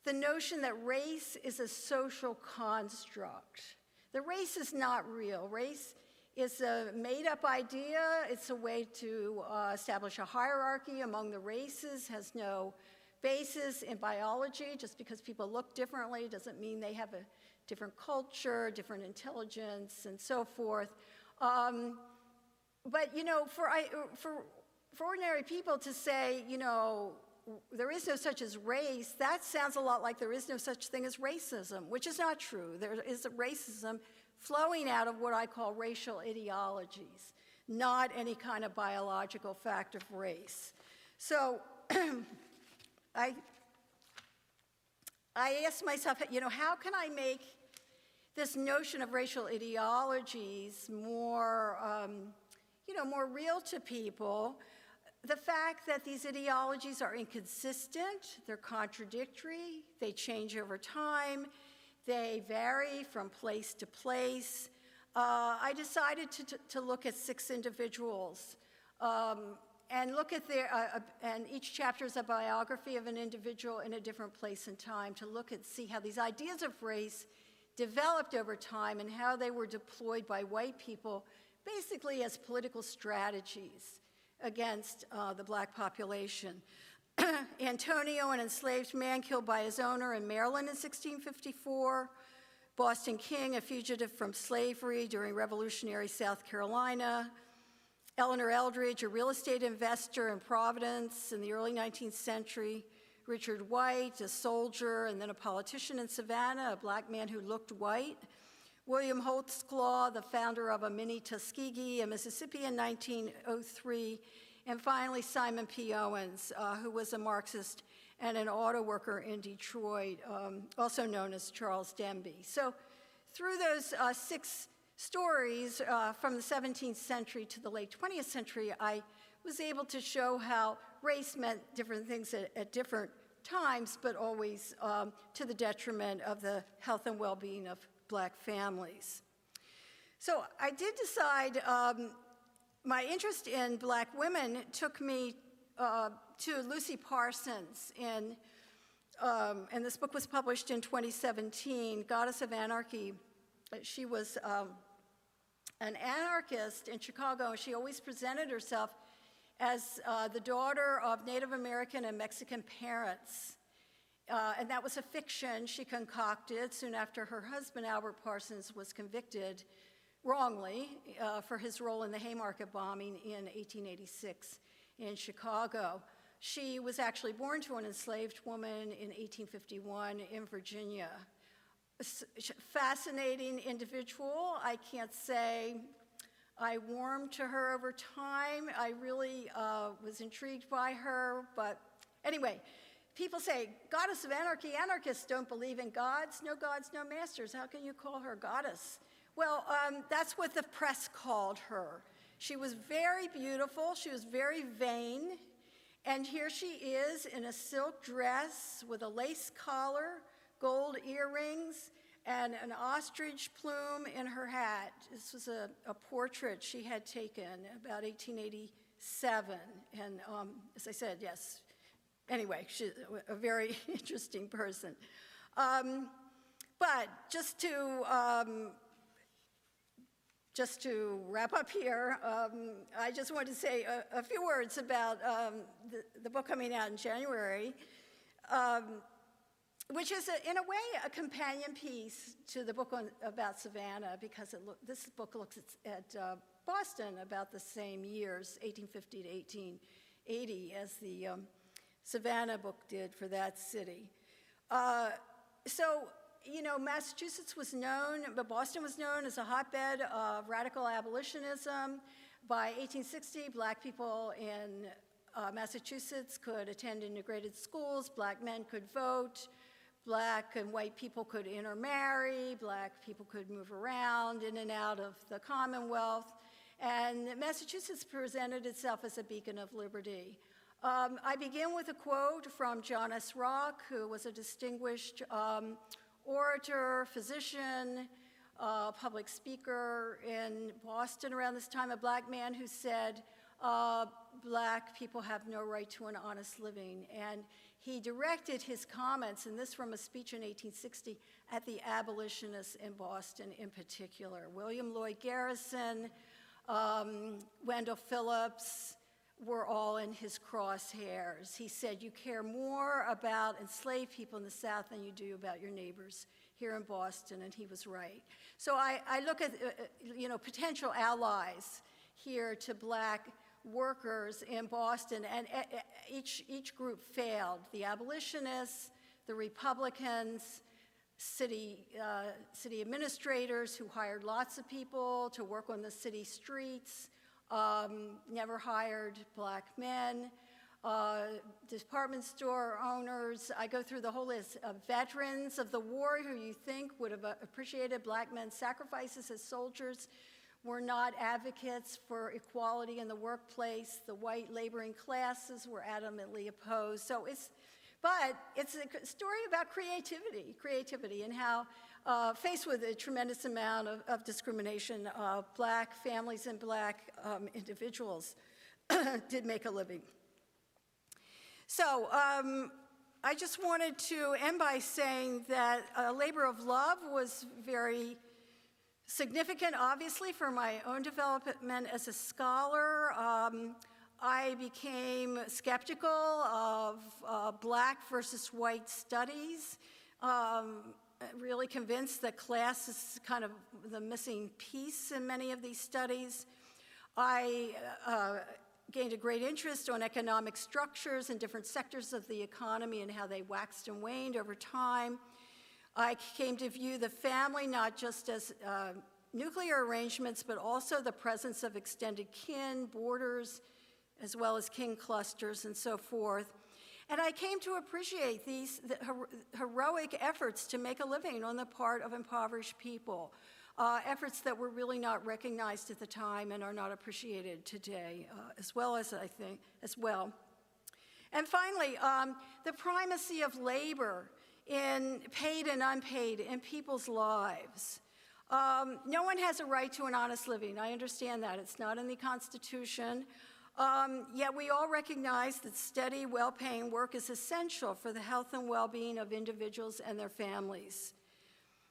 the notion that race is a social construct. The race is not real. Race is a made-up idea. It's a way to establish a hierarchy among the races, has no basis in biology. Just because people look differently doesn't mean they have a different culture, different intelligence, and so forth. But, you know, for ordinary people to say, you know, there is no such as race, that sounds a lot like there is no such thing as racism, which is not true. There is a racism flowing out of what I call racial ideologies, not any kind of biological fact of race. So I asked myself, you know, how can I make this notion of racial ideologies more, you know, more real to people? The fact that these ideologies are inconsistent, they're contradictory, they change over time, they vary from place to place. I decided to look at 6 individuals and look at and each chapter is a biography of an individual in a different place and time, to look and see how these ideas of race developed over time and how they were deployed by white people basically as political strategies against the black population. Antonio, an enslaved man killed by his owner in Maryland in 1654. Boston King, a fugitive from slavery during revolutionary South Carolina. Eleanor Eldridge, a real estate investor in Providence in the early 19th century. Richard White, a soldier and then a politician in Savannah, a black man who looked white. William Holtzclaw, the founder of a mini Tuskegee in Mississippi in 1903. And finally, Simon P. Owens, who was a Marxist and an auto worker in Detroit, also known as Charles Denby. So through those 6 stories from the 17th century to the late 20th century, I was able to show how race meant different things at different times, but always to the detriment of the health and well-being of black families. So I did decide, my interest in black women took me to Lucy Parsons, and this book was published in 2017, Goddess of Anarchy. She was an anarchist in Chicago, and she always presented herself as the daughter of Native American and Mexican parents. And that was a fiction she concocted soon after her husband, Albert Parsons, was convicted wrongly for his role in the Haymarket bombing in 1886 in Chicago. She was actually born to an enslaved woman in 1851 in Virginia. Fascinating individual. I can't say I warmed to her over time. I really was intrigued by her, but anyway, people say, Goddess of Anarchy, anarchists don't believe in gods. No gods, no masters. How can you call her goddess? Well, that's what the press called her. She was very beautiful, she was very vain, and here she is in a silk dress with a lace collar, gold earrings, and an ostrich plume in her hat. This was a portrait she had taken about 1887, and as I said, yes, anyway, she's a very interesting person. But just to just to wrap up here, I just wanted to say a few words about the book coming out in January, which is, in a way, a companion piece to the book about Savannah, because this book looks at Boston about the same years, 1850 to 1880, as the Savannah book did for that city. So, you know, Massachusetts was known, but Boston was known as a hotbed of radical abolitionism. By 1860, black people in Massachusetts could attend integrated schools, black men could vote, black and white people could intermarry, black people could move around in and out of the Commonwealth, and Massachusetts presented itself as a beacon of liberty. I begin with a quote from John S. Rock, who was a distinguished orator, physician, public speaker in Boston around this time, a black man who said, black people have no right to an honest living. And he directed his comments, and this from a speech in 1860, at the abolitionists in Boston in particular. William Lloyd Garrison, Wendell Phillips were all in his crosshairs. He said, you care more about enslaved people in the South than you do about your neighbors here in Boston, and he was right. So I look at, you know, potential allies here to black workers in Boston, and each group failed. The abolitionists, the Republicans, city administrators who hired lots of people to work on the city streets, never hired black men, department store owners. I go through the whole list of veterans of the war who you think would have appreciated black men's sacrifices as soldiers were not advocates for equality in the workplace. The white laboring classes were adamantly opposed. So it's a story about creativity and how, faced with a tremendous amount of discrimination, black families and black individuals did make a living. So I just wanted to end by saying that labor of love was very significant, obviously, for my own development as a scholar. I became skeptical of black versus white studies, really convinced that class is kind of the missing piece in many of these studies. I gained a great interest on economic structures in different sectors of the economy and how they waxed and waned over time. I came to view the family not just as nuclear arrangements, but also the presence of extended kin, borders, as well as kin clusters and so forth. And I came to appreciate these heroic efforts to make a living on the part of impoverished people, efforts that were really not recognized at the time and are not appreciated today, as well. And finally, the primacy of labor in paid and unpaid in people's lives. No one has a right to an honest living. I understand that. It's not in the Constitution. Yet we all recognize that steady, well-paying work is essential for the health and well-being of individuals and their families.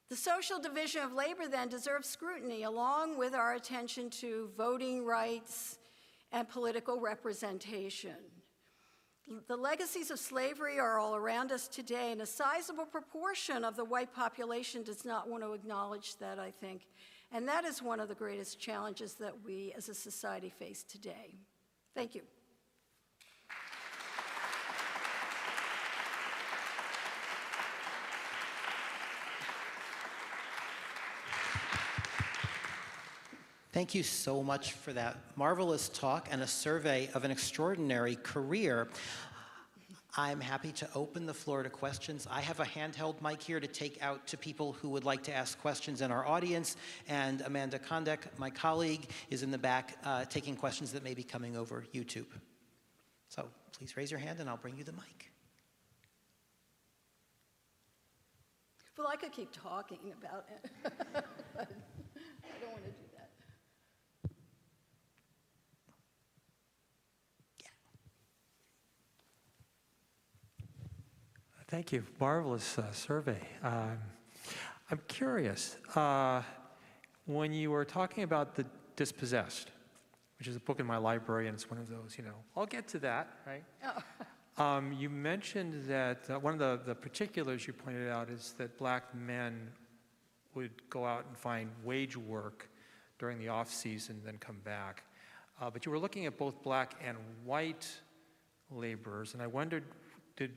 The social division of labor then deserves scrutiny, along with our attention to voting rights and political representation. The legacies of slavery are all around us today, and a sizable proportion of the white population does not want to acknowledge that, I think. And that is one of the greatest challenges that we as a society face today. Thank you. Thank you so much for that marvelous talk and a survey of an extraordinary career. I'm happy to open the floor to questions. I have a handheld mic here to take out to people who would like to ask questions in our audience, and Amanda Kondek, my colleague, is in the back taking questions that may be coming over YouTube. So please raise your hand and I'll bring you the mic. Well, I could keep talking about it. I don't want to do that. Thank you. Marvelous survey. I'm curious. when you were talking about the Dispossessed, which is a book in my library, and it's one of those, I'll get to that, right? Oh. You mentioned that one of the particulars you pointed out is that black men would go out and find wage work during the off-season, then come back. But you were looking at both black and white laborers, and I wondered, did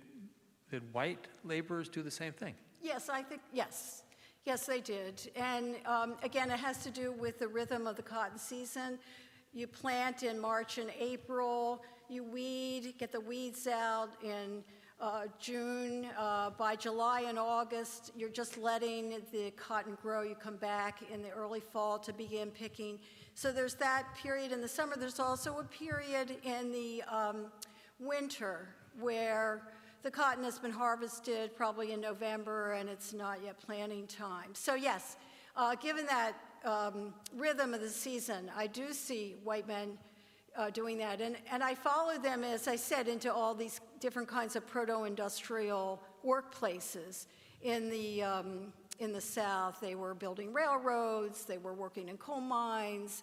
white laborers do the same thing? Yes, I think, yes. Yes, they did. And again, it has to do with the rhythm of the cotton season. You plant in March and April, you weed, get the weeds out in June. By July and August, you're just letting the cotton grow. You come back in the early fall to begin picking. So there's that period in the summer. There's also a period in the winter where the cotton has been harvested probably in November and it's not yet planting time. So yes, given that rhythm of the season, I do see white men doing that. And I follow them, as I said, into all these different kinds of proto-industrial workplaces. In the South, they were building railroads, they were working in coal mines,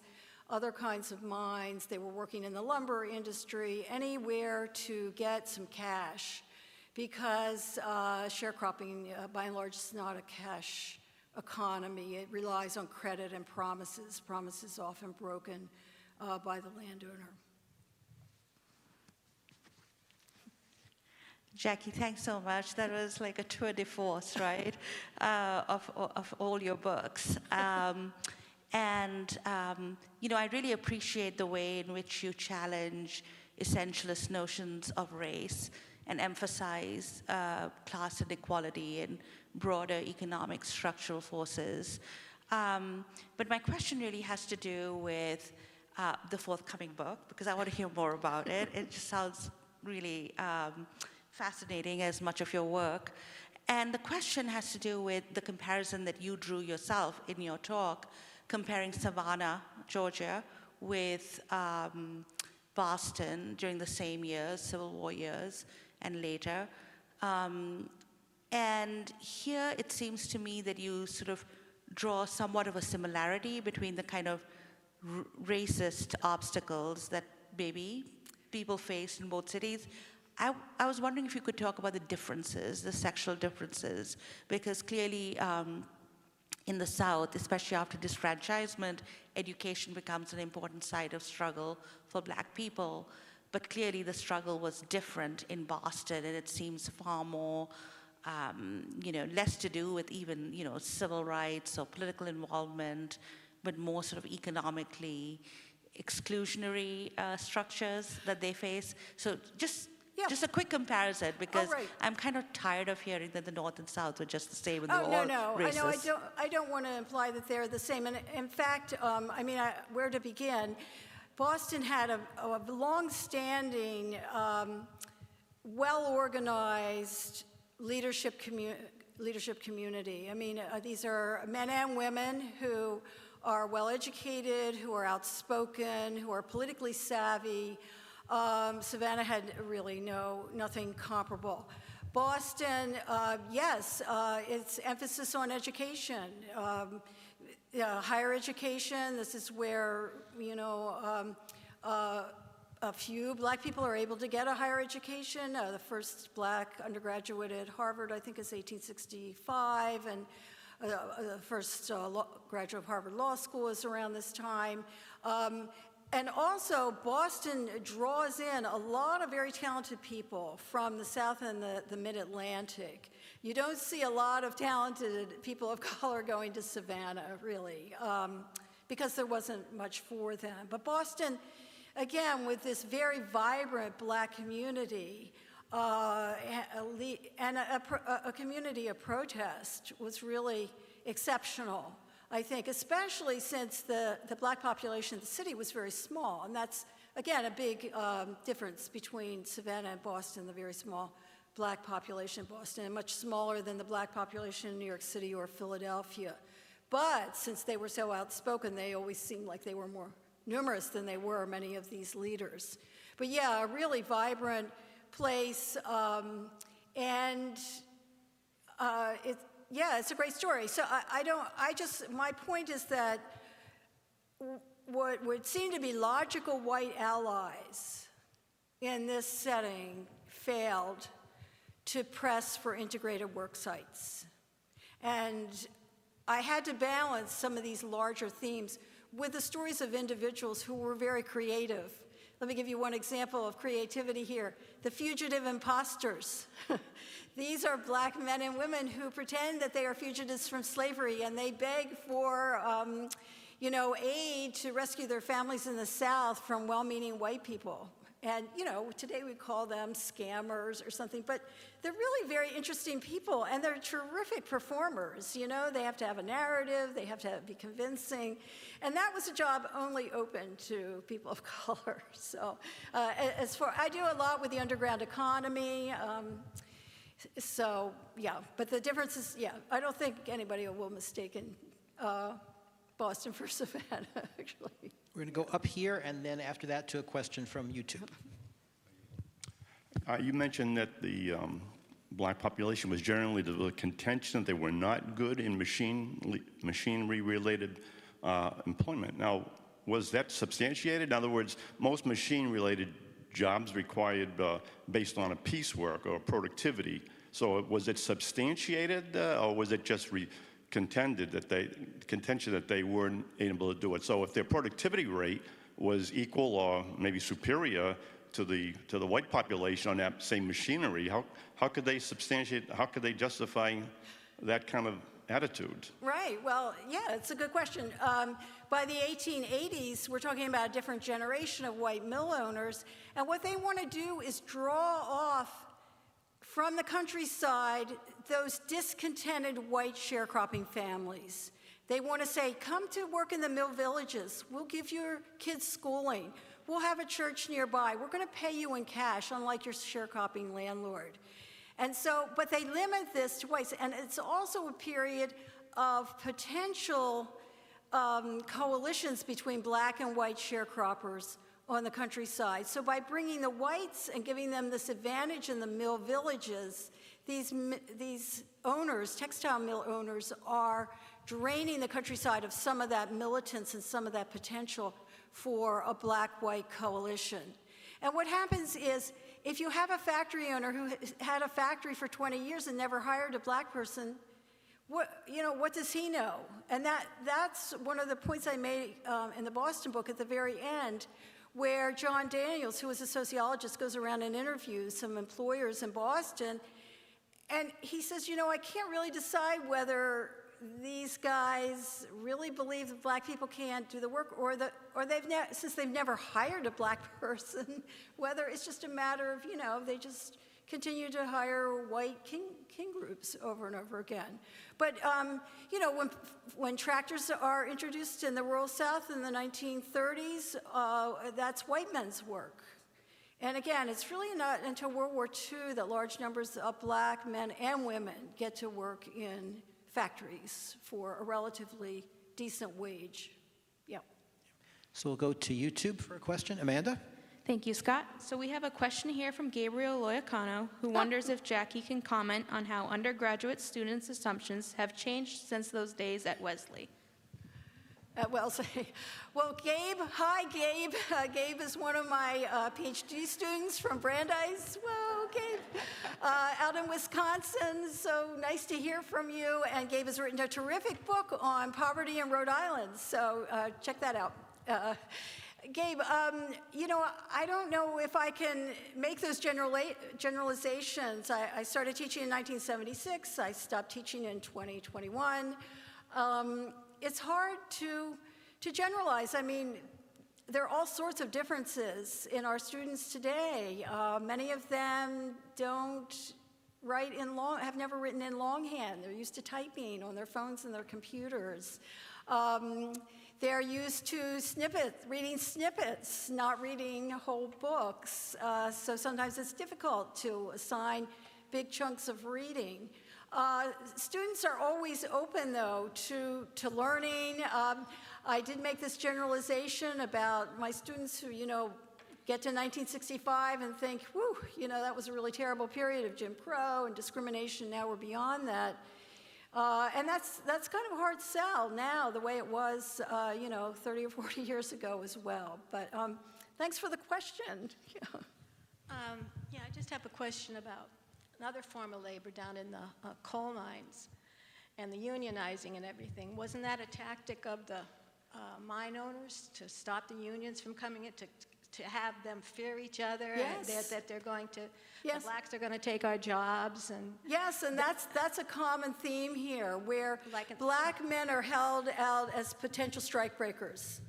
other kinds of mines, they were working in the lumber industry, anywhere to get some cash. Because sharecropping, by and large, is not a cash economy. It relies on credit and promises often broken by the landowner. Jackie, thanks so much. That was like a tour de force, right, of all your books. I really appreciate the way in which you challenge essentialist notions of race and emphasize class inequality and broader economic structural forces. But my question really has to do with the forthcoming book, because I want to hear more about it. It just sounds really fascinating, as much of your work. And the question has to do with the comparison that you drew yourself in your talk, comparing Savannah, Georgia, with Boston during the same years, Civil War years, and later. And here it seems to me that you sort of draw somewhat of a similarity between the kind of racist obstacles that maybe people faced in both cities. I was wondering if you could talk about the differences, the sexual differences, because clearly in the South, especially after disfranchisement, education becomes an important side of struggle for black people. But clearly the struggle was different in Boston, and it seems far more, less to do with even, civil rights or political involvement, but more sort of economically exclusionary structures that they face. So just a quick comparison, because I'm kind of tired of hearing that the North and South were just the same and they were all racist. I know, I don't want to imply that they're the same. And in fact, where to begin? Boston had a long-standing, well-organized leadership community. These are men and women who are well-educated, who are outspoken, who are politically savvy. Savannah had really nothing comparable. Boston, its emphasis on education. Higher education, this is where, a few black people are able to get a higher education. The first black undergraduate at Harvard, I think, is 1865, and the first graduate of Harvard Law School is around this time. And also, Boston draws in a lot of very talented people from the South and the Mid-Atlantic. You don't see a lot of talented people of color going to Savannah, really, because there wasn't much for them. But Boston, again, with this very vibrant black community and a community of protest, was really exceptional, I think, especially since the black population of the city was very small. And that's, again, a big difference between Savannah and Boston, the very small black population in Boston, and much smaller than the black population in New York City or Philadelphia. But since they were so outspoken, they always seemed like they were more numerous than they were, many of these leaders. But yeah, a really vibrant place, and yeah, it's a great story. So my point is that what would seem to be logical white allies in this setting failed to press for integrated work sites. And I had to balance some of these larger themes with the stories of individuals who were very creative. Let me give you one example of creativity here. The Fugitive Imposters. These are black men and women who pretend that they are fugitives from slavery, and they beg for aid to rescue their families in the South from well-meaning white people. And, today we call them scammers or something, but they're really very interesting people, and they're terrific performers. They have to have a narrative, they have to be convincing, and that was a job only open to people of color. So I do a lot with the underground economy, but the difference is, I don't think anybody will mistaken Boston for Savannah, actually. We're going to go up here, and then after that to a question from YouTube. You mentioned that the black population was generally the contention that they were not good in machinery-related employment. Now, was that substantiated? In other words, most machine-related jobs required based on a piecework or productivity. So was it substantiated, or was it just contention that they weren't able to do it? So if their productivity rate was equal or maybe superior to the white population on that same machinery, how could they substantiate, how could they justify that kind of attitude? Right, well, yeah, it's a good question. By the 1880s, we're talking about a different generation of white mill owners, and what they want to do is draw off from the countryside those discontented white sharecropping families. They want to say, come to work in the mill villages. We'll give your kids schooling. We'll have a church nearby. We're going to pay you in cash, unlike your sharecropping landlord. And so, but they limit this to whites. And it's also a period of potential coalitions between black and white sharecroppers on the countryside. So by bringing the whites and giving them this advantage in the mill villages, these owners, textile mill owners, are draining the countryside of some of that militance and some of that potential for a black-white coalition. And what happens is, if you have a factory owner who had a factory for 20 years and never hired a black person, what does he know? And that's one of the points I made in the Boston book at the very end, where John Daniels, who is a sociologist, goes around and interviews some employers in Boston, and he says, I can't really decide whether these guys really believe that black people can't do the work, or since they've never hired a black person, whether it's just a matter of, they just continue to hire white king groups over and over again. But, when tractors are introduced in the rural South in the 1930s, that's white men's work. And again, it's really not until World War II that large numbers of black men and women get to work in factories for a relatively decent wage. Yeah. So we'll go to YouTube for a question. Amanda? Thank you, Scott. So we have a question here from Gabriel Loyacano, who wonders if Jackie can comment on how undergraduate students' assumptions have changed since those days at Wellesley. Well, Gabe, hi, Gabe. Gabe is one of my PhD students from Brandeis. Whoa, Gabe. Out in Wisconsin, so nice to hear from you. And Gabe has written a terrific book on poverty in Rhode Island, so check that out. Gabe, I don't know if I can make those generalizations. I started teaching in 1976. I stopped teaching in 2021. It's hard to generalize. I mean, there are all sorts of differences in our students today. Many of them have never written in longhand. They're used to typing on their phones and their computers. They're used to reading snippets, not reading whole books. So sometimes it's difficult to assign big chunks of reading. Students are always open, though, to learning. I did make this generalization about my students who, get to 1965 and think, whew, that was a really terrible period of Jim Crow and discrimination. Now we're beyond that. And that's kind of a hard sell now, the way it was, 30 or 40 years ago as well. But thanks for the question. Yeah, I just have a question about another form of labor down in the coal mines and the unionizing and everything. Wasn't that a tactic of the mine owners to stop the unions from coming in, to have them fear each other? Yes. And that they're going to, Yes. the blacks are going to take our jobs? And Yes, and that's a common theme here, where Like in- black men are held out as potential strike breakers.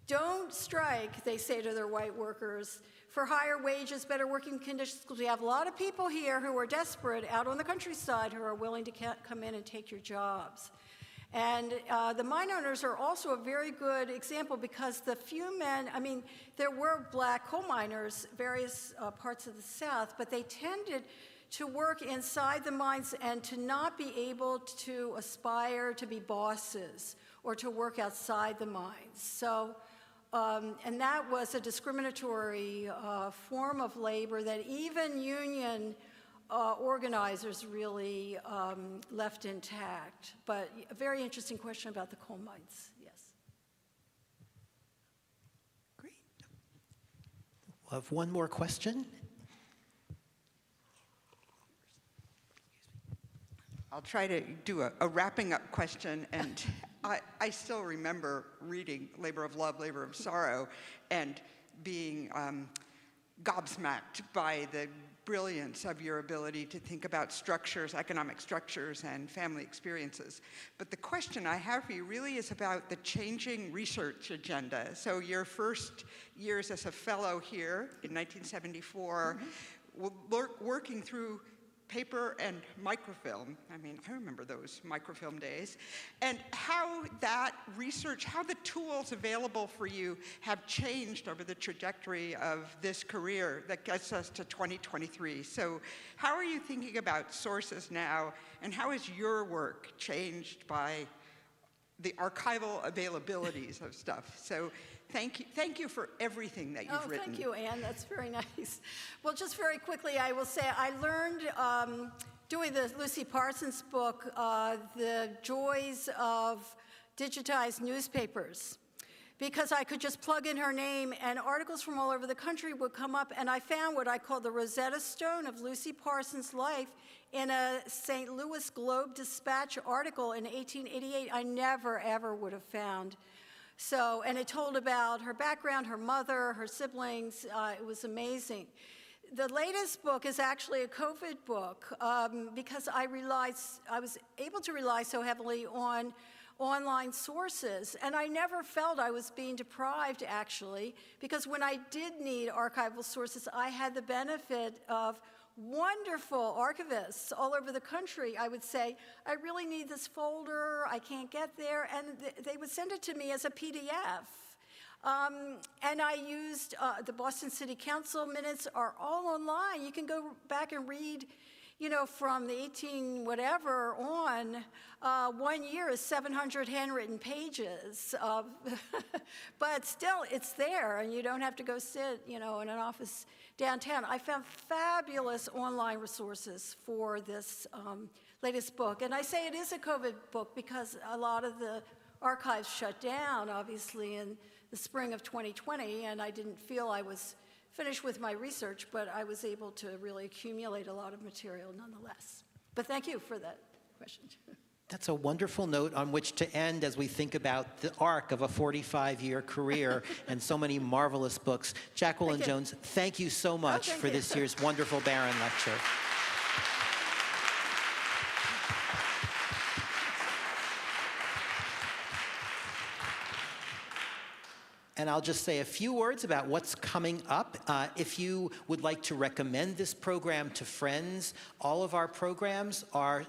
Don't strike, they say to their white workers, for higher wages, better working conditions, because we have a lot of people here who are desperate out on the countryside who are willing to come in and take your jobs. And the mine owners are also a very good example, because the few men, I mean, there were black coal miners, various parts of the South, but they tended to work inside the mines and to not be able to aspire to be bosses or to work outside the mines. So, and that was a discriminatory form of labor that even union organizers really left intact. But a very interesting question about the coal mines, yes. Great. We'll have one more question. I'll try to do a wrapping up question, and I still remember reading Labor of Love, Labor of Sorrow, and being gobsmacked by the brilliance of your ability to think about structures, economic structures, and family experiences. But the question I have for you really is about the changing research agenda. So your first years as a fellow here in 1974, working through paper and microfilm. I mean, I remember those microfilm days. And how that research, how the tools available for you have changed over the trajectory of this career that gets us to 2023. So how are you thinking about sources now, and how has your work changed by the archival availabilities of stuff? So thank you for everything that you've written. Thank you, Anne. That's very nice. Well, just very quickly, I will say I learned doing the Lucy Parsons book the joys of digitized newspapers, because I could just plug in her name and articles from all over the country would come up, and I found what I call the Rosetta Stone of Lucy Parsons' life in a St. Louis Globe-Dispatch article in 1888 I never, ever would have found. So, and it told about her background, her mother, her siblings. It was amazing. The latest book is actually a COVID book because I was able to rely so heavily on online sources, and I never felt I was being deprived, actually, because when I did need archival sources, I had the benefit of wonderful archivists all over the country. I would say, I really need this folder, I can't get there, and they would send it to me as a PDF. And I used the Boston City Council minutes are all online. You can go back and read, from the 18 whatever on. 1 year is 700 handwritten pages. But still, it's there, and you don't have to go sit, in an office downtown. I found fabulous online resources for this latest book. And I say it is a COVID book because a lot of the archives shut down, obviously, in the spring of 2020, and I didn't feel I was finished with my research, but I was able to really accumulate a lot of material nonetheless. But thank you for that question. That's a wonderful note on which to end as we think about the arc of a 45-year career and so many marvelous books. Jacqueline Jones, thank you so much for this year's wonderful Barron Lecture. And I'll just say a few words about what's coming up. If you would like to recommend this program to friends, all of our programs are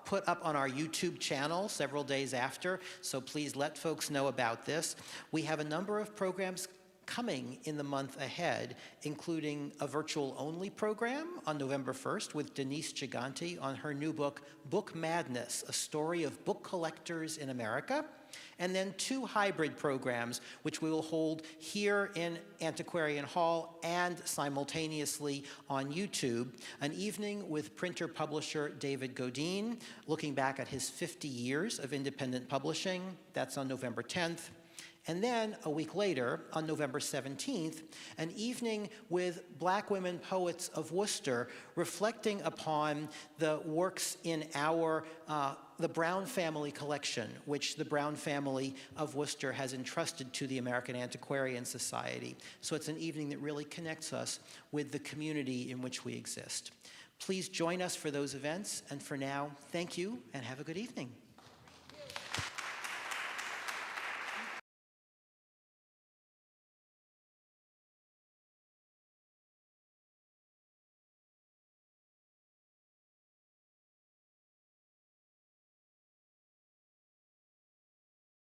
put up on our YouTube channel several days after, so please let folks know about this. We have a number of programs coming in the month ahead, including a virtual-only program on November 1st with Denise Gigante on her new book, Book Madness, A Story of Book Collectors in America. and then 2 hybrid programs, which we will hold here in Antiquarian Hall and simultaneously on YouTube. An evening with printer-publisher David Godine, looking back at his 50 years of independent publishing. That's on November 10th. And then a week later, on November 17th, an evening with Black women poets of Worcester, reflecting upon the works in the Brown family collection, which the Brown family of Worcester has entrusted to the American Antiquarian Society. So it's an evening that really connects us with the community in which we exist. Please join us for those events, and for now, thank you and have a good evening.